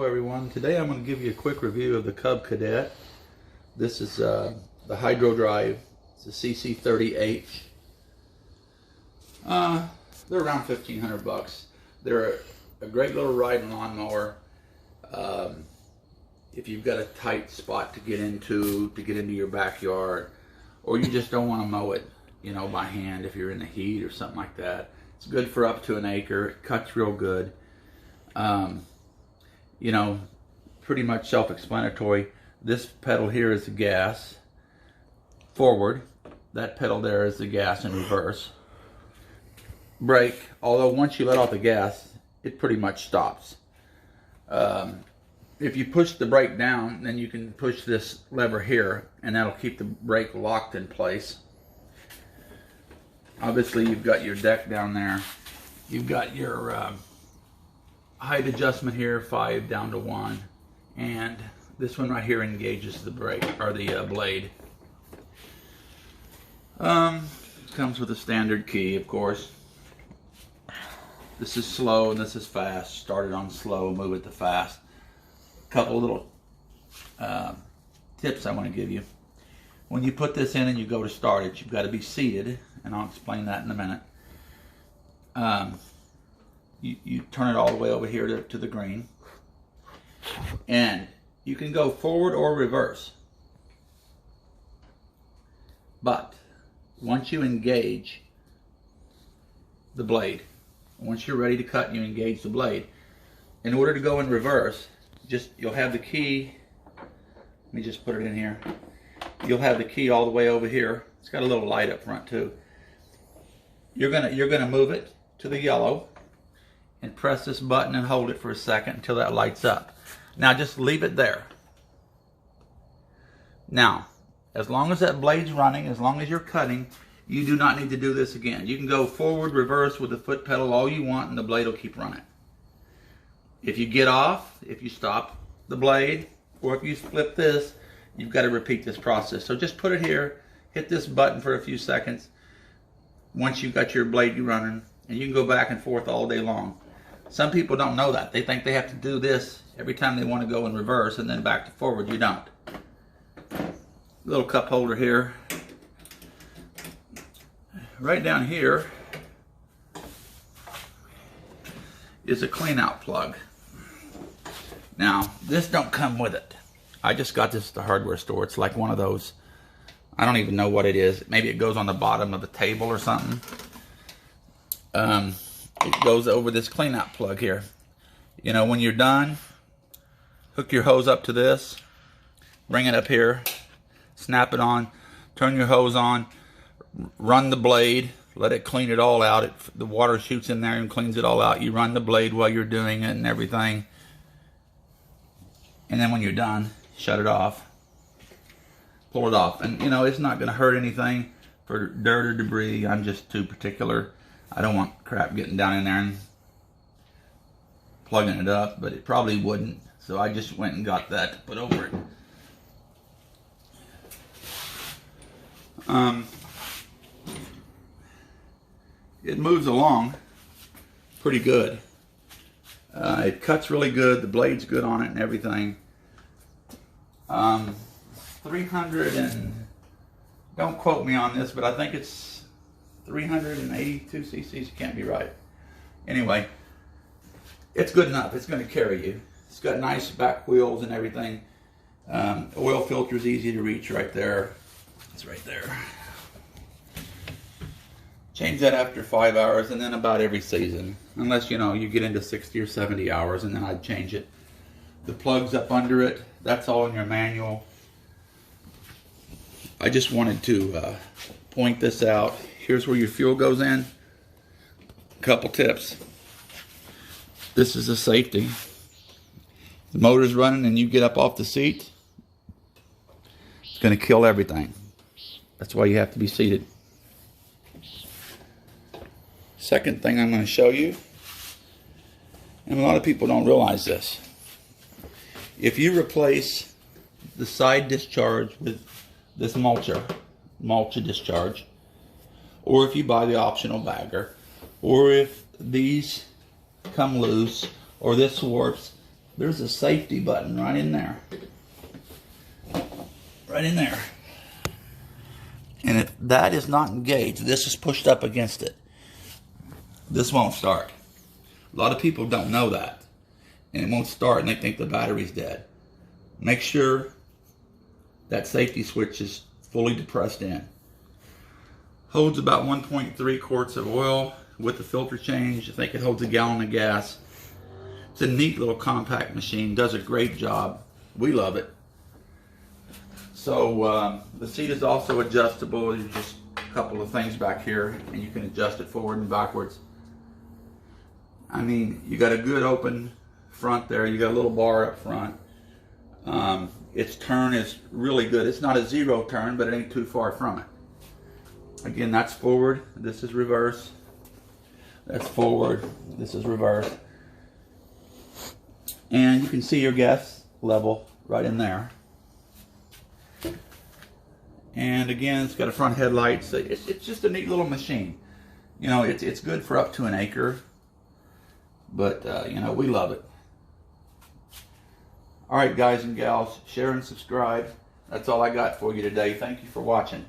Hello everyone. Today I'm going to give you a quick review of the Cub Cadet. This is the Hydro Drive. It's a CC30H. They're around $1,500. They're a great little riding lawnmower. If you've got a tight spot to get into your backyard, or you just don't want to mow it, by hand if you're in the heat or something like that. It's good for up to an acre. It cuts real good. Pretty much self-explanatory. This pedal here is the gas forward. That pedal there is the gas in reverse. Brake, although once you let off the gas, it pretty much stops. If you push the brake down, then you can push this lever here, and that'll keep the brake locked in place. Obviously, you've got your deck down there. You've got your height adjustment here, 5 down to 1, and this one right here engages the brake or the blade. Comes with a standard key, of course. This is slow and this is fast. Start it on slow, move it to fast. Couple little tips I want to give you. When you put this in and you go to start it, you've got to be seated, and I'll explain that in a minute. You turn it all the way over here to the green, and you can go forward or reverse. But once you engage the blade, once you're ready to cut, you engage the blade. In order to go in reverse, you'll have the key. Let me just put it in here. You'll have the key all the way over here. It's got a little light up front too. You're gonna move it to the yellow and press this button and hold it for a second until that lights up. Now just leave it there. Now, as long as that blade's running, as long as you're cutting, you do not need to do this again. You can go forward, reverse with the foot pedal all you want, and the blade will keep running. If you get off, if you stop the blade, or if you flip this, you've got to repeat this process. So just put it here, hit this button for a few seconds. Once you've got your blade running, and you can go back and forth all day long. Some people don't know that. They think they have to do this every time they want to go in reverse and then back to forward. You don't. Little cup holder here. Right down here is a clean out plug. Now, this don't come with it. I just got this at the hardware store. It's like one of those, I don't even know what it is. Maybe it goes on the bottom of the table or something. It goes over this clean out plug here. When you're done, hook your hose up to this, bring it up here, snap it on, turn your hose on, run the blade, let it clean it all out. The water shoots in there and cleans it all out. You run the blade while you're doing it and everything. And then when you're done, shut it off, pull it off. And it's not going to hurt anything for dirt or debris. I'm just too particular. I don't want crap getting down in there and plugging it up, but it probably wouldn't. So I just went and got that to put over it. It moves along pretty good. It cuts really good. The blade's good on it and everything. 300 and, don't quote me on this, but I think it's 382 cc's. Can't be right. Anyway, it's good enough. It's going to carry you. It's got nice back wheels and everything. Oil filter's easy to reach right there. It's right there. Change that after 5 hours, and then about every season, unless you get into 60 or 70 hours, and then I'd change it. The plug's up under it. That's all in your manual. I just wanted to point this out. Here's where your fuel goes in. Couple tips. This is a safety. The motor's running and you get up off the seat, it's going to kill everything. That's why you have to be seated. Second thing I'm going to show you, and a lot of people don't realize this. If you replace the side discharge with this mulcher discharge, or if you buy the optional bagger, or if these come loose or this warps, there's a safety button right in there. Right in there. And if that is not engaged, this is pushed up against it, this won't start. A lot of people don't know that. And it won't start and they think the battery's dead. Make sure that safety switch is fully depressed in. Holds about 1.3 quarts of oil with the filter change. I think it holds a gallon of gas. It's a neat little compact machine. Does a great job. We love it. So the seat is also adjustable. There's just a couple of things back here, and you can adjust it forward and backwards. I mean, you got a good open front there. You got a little bar up front. Its turn is really good. It's not a zero turn, but it ain't too far from it. Again, that's forward. This is reverse. That's forward. This is reverse. And you can see your gas level right in there. And again, it's got a front headlight. So it's just a neat little machine. You know, it's good for up to an acre. But, you know, we love it. All right, guys and gals, share and subscribe. That's all I got for you today. Thank you for watching.